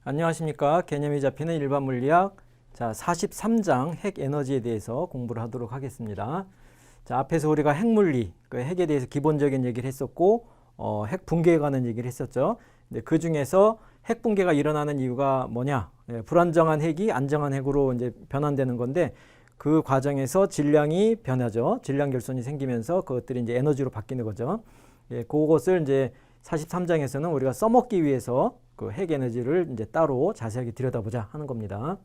안녕하십니까. 개념이 잡히는 일반 물리학 43장 핵 에너지에 대해서 공부를 하도록 하겠습니다. 앞에서 우리가 핵물리, 그 핵에 대해서 기본적인 얘기를 했었고 핵 붕괴에 관한 얘기를 했었죠. 근데 그 중에서 핵 붕괴가 일어나는 이유가 뭐냐? 불안정한 핵이 안정한 핵으로 이제 변환되는 건데 그 과정에서 질량이 변하죠. 질량 결손이 생기면서 그것들이 이제 에너지로 바뀌는 거죠. 그것을 이제 43장에서는 우리가 써먹기 위해서 그 핵 에너지를 이제 따로 자세하게 들여다보자 하는 겁니다.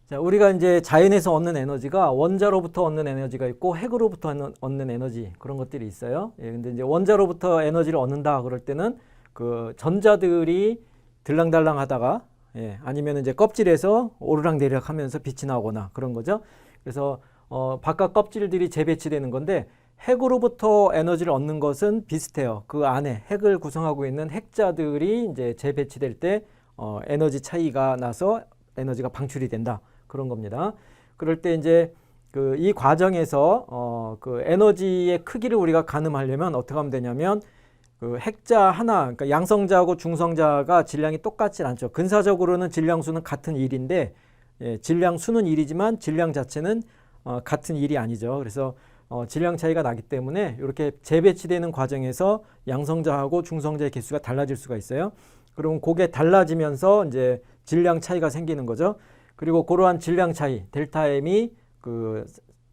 자, 우리가 이제 자연에서 얻는 에너지가 원자로부터 얻는 에너지가 있고 핵으로부터 얻는 에너지 그런 것들이 있어요. 근데 이제 원자로부터 에너지를 얻는다 그럴 때는 그 전자들이 들랑달랑 하다가 아니면 이제 껍질에서 오르락내리락 하면서 빛이 나오거나 그런 거죠. 그래서 바깥 껍질들이 재배치되는 건데 핵으로부터 에너지를 얻는 것은 비슷해요. 그 안에 핵을 구성하고 있는 핵자들이 이제 재배치될 때 에너지 차이가 나서 에너지가 방출이 된다. 그런 겁니다. 그럴 때 이제 이 과정에서 그 에너지의 크기를 우리가 가늠하려면 어떻게 하면 되냐면 그 핵자 하나, 그러니까 양성자하고 중성자가 질량이 똑같지 않죠. 근사적으로는 질량수는 같은 1인데 질량수는 1이지만 질량 자체는 같은 1이 아니죠. 그래서 질량 차이가 나기 때문에 이렇게 재배치되는 과정에서 양성자하고 중성자의 개수가 달라질 수가 있어요. 그럼 그게 달라지면서 이제 질량 차이가 생기는 거죠. 그리고 그러한 질량 차이, 델타 M이 그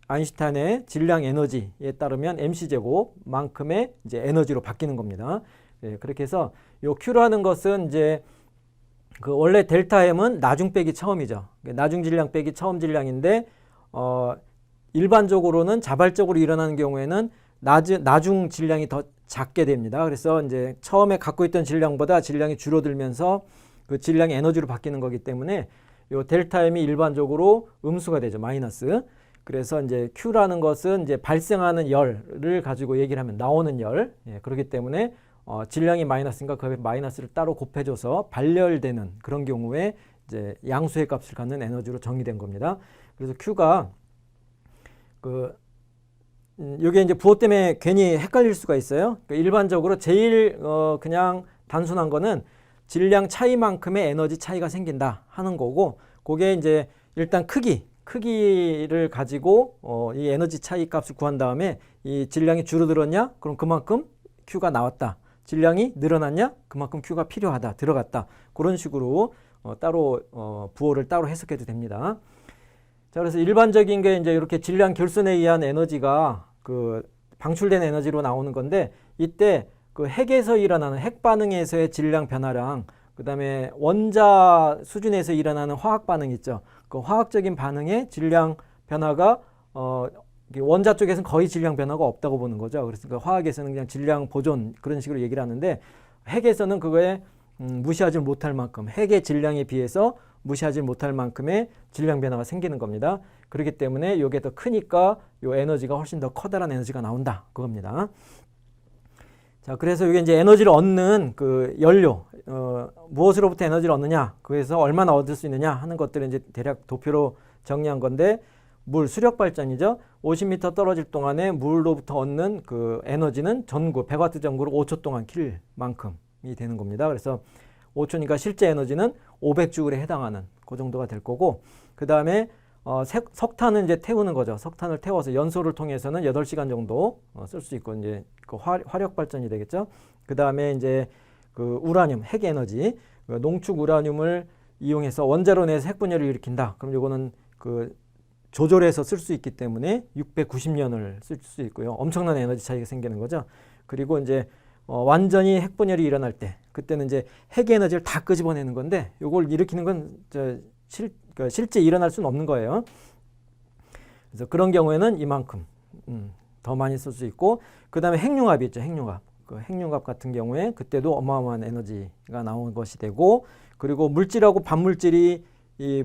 아인슈타인의 질량 에너지에 따르면 mc제곱만큼의 이제 에너지로 바뀌는 겁니다. 그렇게 해서 요 Q라는 것은 이제 그 원래 델타 M은 나중 빼기 처음이죠. 나중 질량 빼기 처음 질량인데 일반적으로는 자발적으로 일어나는 경우에는 나중 질량이 더 작게 됩니다. 그래서 이제 처음에 갖고 있던 질량보다 질량이 줄어들면서 그 질량이 에너지로 바뀌는 거기 때문에 요 델타 M이 일반적으로 음수가 되죠. 마이너스. 그래서 이제 Q라는 것은 이제 발생하는 열을 가지고 얘기를 하면 나오는 열. 그렇기 때문에 질량이 마이너스인가 그 마이너스를 따로 곱해줘서 발열되는 그런 경우에 이제 양수의 값을 갖는 에너지로 정의된 겁니다. 그래서 Q가 이게 이제 부호 때문에 괜히 헷갈릴 수가 있어요. 그러니까 일반적으로 제일 그냥 단순한 거는 질량 차이만큼의 에너지 차이가 생긴다 하는 거고, 그게 이제 일단 크기를 가지고 이 에너지 차이 값을 구한 다음에 이 질량이 줄어들었냐? 그럼 그만큼 Q가 나왔다. 질량이 늘어났냐? 그만큼 Q가 필요하다. 들어갔다. 그런 식으로 따로 부호를 따로 해석해도 됩니다. 자, 그래서 일반적인 게 이제 이렇게 질량 결손에 의한 에너지가 그 방출된 에너지로 나오는 건데, 이때 그 핵에서 일어나는 핵 반응에서의 질량 변화랑 그다음에 원자 수준에서 일어나는 화학 반응 있죠. 그 화학적인 반응의 질량 변화가 원자 쪽에서는 거의 질량 변화가 없다고 보는 거죠. 그래서 그 화학에서는 그냥 질량 보존 그런 식으로 얘기를 하는데, 핵에서는 그거에 무시하지 못할 만큼, 핵의 질량에 비해서 무시하지 못할 만큼의 질량 변화가 생기는 겁니다. 그렇기 때문에 이게 더 크니까 이 에너지가 훨씬 더 커다란 에너지가 나온다. 그겁니다. 자, 그래서 이게 이제 에너지를 얻는 그 연료, 무엇으로부터 에너지를 얻느냐, 그래서 얼마나 얻을 수 있느냐 하는 것들을 이제 대략 도표로 정리한 건데, 수력 발전이죠. 50m 떨어질 동안에 물로부터 얻는 그 에너지는 전구, 100W 전구로 5초 동안 킬 만큼이 되는 겁니다. 그래서 5초니까 실제 에너지는 500J에 해당하는 그 정도가 될 거고, 그 다음에 석탄은 이제 태우는 거죠. 석탄을 태워서 연소를 통해서는 8시간 정도 쓸 수 있고, 이제 그 화력 발전이 되겠죠. 그 다음에 이제 그 우라늄, 핵 에너지, 농축 우라늄을 이용해서 원자로 내에서 핵 분열을 일으킨다. 그럼 이거는 그 조절해서 쓸 수 있기 때문에 690년을 쓸 수 있고요. 엄청난 에너지 차이가 생기는 거죠. 그리고 이제 완전히 핵 분열이 일어날 때, 그때는 이제 핵 에너지를 다 끄집어내는 건데, 이걸 일으키는 건 실제 일어날 수는 없는 거예요. 그래서 그런 경우에는 이만큼 더 많이 쓸 수 있고, 그 다음에 핵융합이 있죠. 핵융합. 그 핵융합 같은 경우에 그때도 어마어마한 에너지가 나오는 것이 되고, 그리고 물질하고 반물질이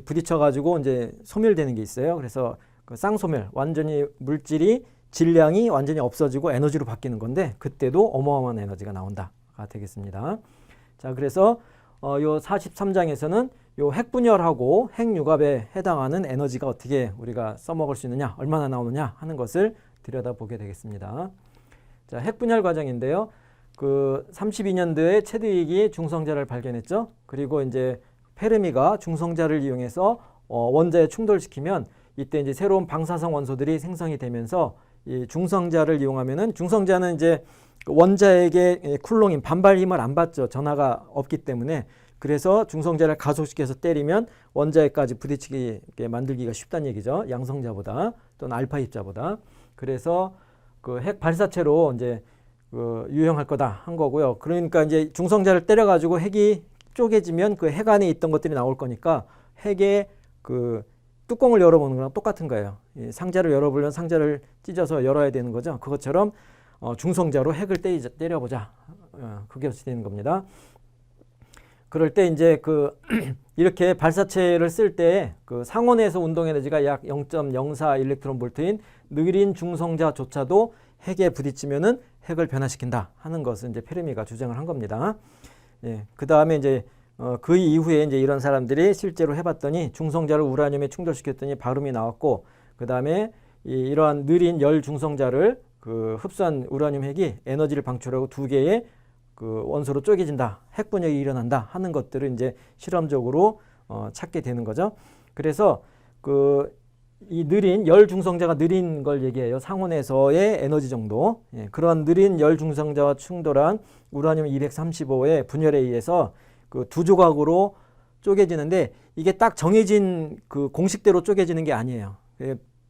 부딪혀 가지고 이제 소멸되는 게 있어요. 그래서 그 쌍소멸, 완전히 물질이 질량이 완전히 없어지고 에너지로 바뀌는 건데, 그때도 어마어마한 에너지가 나온다가 되겠습니다. 자, 그래서 요 43장에서는 요 핵분열하고 핵융합에 해당하는 에너지가 어떻게 우리가 써먹을 수 있느냐, 얼마나 나오느냐 하는 것을 들여다보게 되겠습니다. 자, 핵분열 과정인데요. 그 32년도에 체드윅이 중성자를 발견했죠. 그리고 이제 페르미가 중성자를 이용해서 원자에 충돌시키면 이때 이제 새로운 방사성 원소들이 생성이 되면서 이 중성자를 이용하면은 중성자는 이제 원자에게 쿨롱인 반발 힘을 안 받죠. 전하가 없기 때문에. 그래서 중성자를 가속시켜서 때리면 원자에까지 부딪히게 만들기가 쉽다는 얘기죠. 양성자보다 또는 알파 입자보다. 그래서 그 핵 발사체로 이제 그 유용할 거다 한 거고요. 그러니까 이제 중성자를 때려 가지고 핵이 쪼개지면 그 핵 안에 있던 것들이 나올 거니까 핵의 그 뚜껑을 열어보는 거랑 똑같은 거예요. 이 상자를 열어보려면 상자를 찢어서 열어야 되는 거죠. 그것처럼 중성자로 핵을 때려보자. 그게 어떻게 되는 겁니다. 그럴 때 이제 그 이렇게 발사체를 쓸 때 그 상온에서 운동 에너지가 약 0.04 일렉트론 볼트인 느린 중성자조차도 핵에 부딪히면은 핵을 변화시킨다 하는 것을 이제 페르미가 주장을 한 겁니다. 예, 그 다음에 이제 그 이후에 이제 이런 사람들이 실제로 해봤더니 중성자를 우라늄에 충돌시켰더니 발음이 나왔고, 그 다음에 이러한 느린 열 중성자를 그 흡수한 우라늄 핵이 에너지를 방출하고 두 개의 그 원소로 쪼개진다, 핵 분열이 일어난다 하는 것들을 이제 실험적으로 찾게 되는 거죠. 그래서 그 이 느린 열 중성자가 느린 걸 얘기해요. 상온에서의 에너지 정도. 예, 그런 느린 열 중성자와 충돌한 우라늄 235의 분열에 의해서 그 두 조각으로 쪼개지는데 이게 딱 정해진 그 공식대로 쪼개지는 게 아니에요.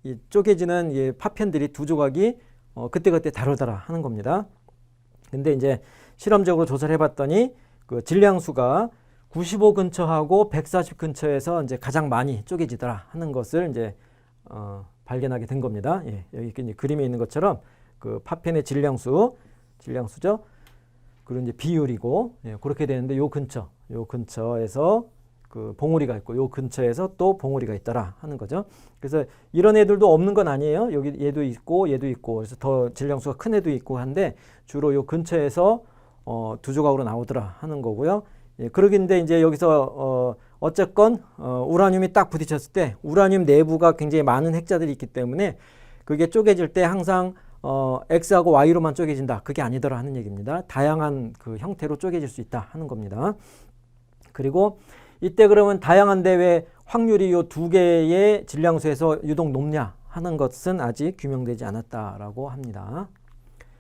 이 쪼개지는 이 파편들이 두 조각이 그때그때 다르더라 하는 겁니다. 근데 이제 실험적으로 조사를 해봤더니 그 질량수가 95 근처하고 140 근처에서 이제 가장 많이 쪼개지더라 하는 것을 이제 발견하게 된 겁니다. 예, 여기 이제 그림에 있는 것처럼 그 파편의 질량수죠. 그리고 이제 비율이고, 예, 그렇게 되는데 요 근처에서 그 봉우리가 있고 요 근처에서 또 봉우리가 있더라 하는 거죠. 그래서 이런 애들도 없는 건 아니에요. 여기 얘도 있고 그래서 더 질량수가 큰 애도 있고 한데 주로 요 근처에서 두 조각으로 나오더라 하는 거고요. 예, 그러긴데 이제 여기서 어쨌건 우라늄이 딱 부딪혔을 때 우라늄 내부가 굉장히 많은 핵자들이 있기 때문에 그게 쪼개질 때 항상 X하고 Y로만 쪼개진다. 그게 아니더라 하는 얘기입니다. 다양한 그 형태로 쪼개질 수 있다 하는 겁니다. 그리고 이때 그러면 다양한데 왜 확률이 요 두 개의 질량수에서 유독 높냐 하는 것은 아직 규명되지 않았다라고 합니다.